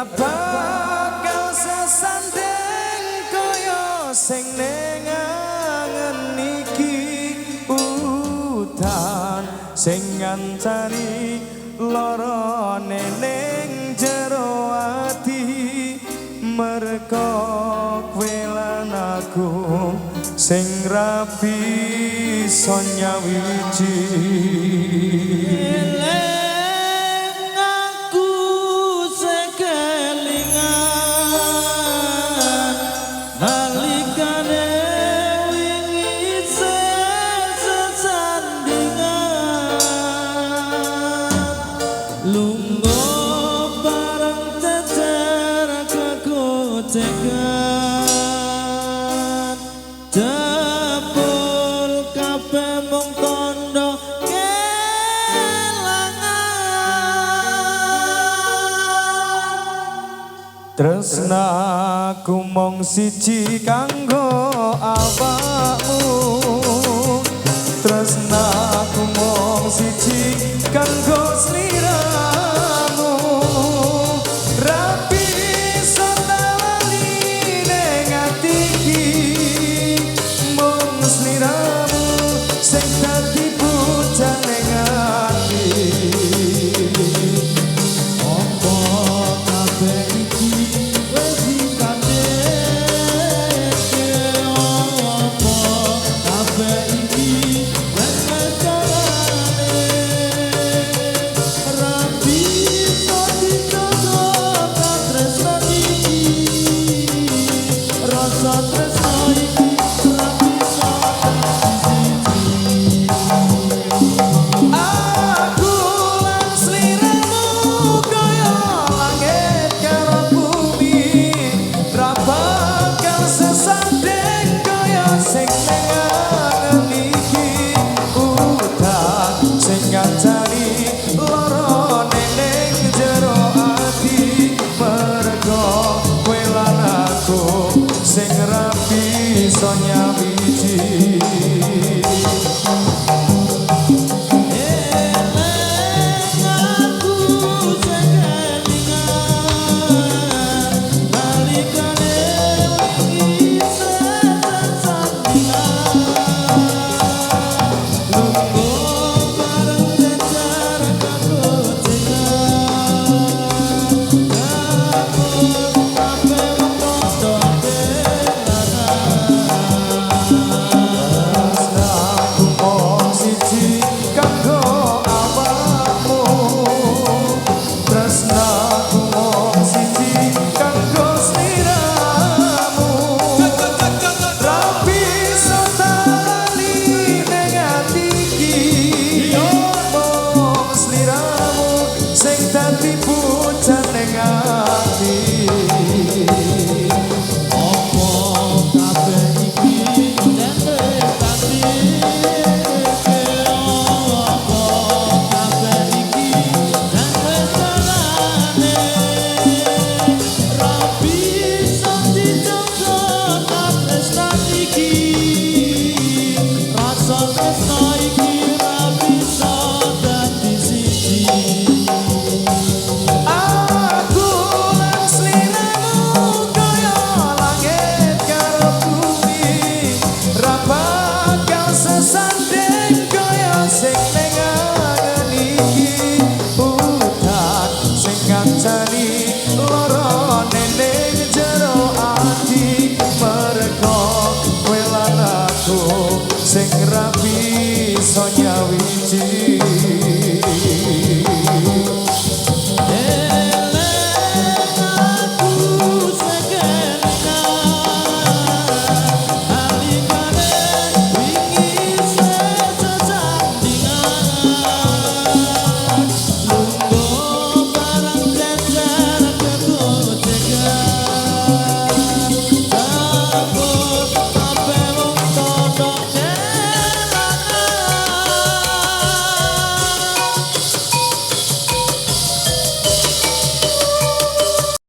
bakal sesanding kaya sing ning angen iki udan sing ngancani lorone ning jero ati merga kowe lan aku sing rapi sonya wiji jebul kabeh mung tondo kelangan tresnaku mung siji kanggo awakmu tresnaku mung siji kanggo sliramu rapi sotali ning ati iki mung sliramu sing dadi pujan ning ati opo kabeh iki wis dikandeke opo kabeh iki wis kacarane rapi sodi jogo katresna iki rasa tresna iki rapi aku lan sliramu kaya langit karo bumi ra bakal sesanding kaya sing ning angen iki udan sing ngancani lorone ning jero ati merga kowe lan aku sing rapi sonya wiji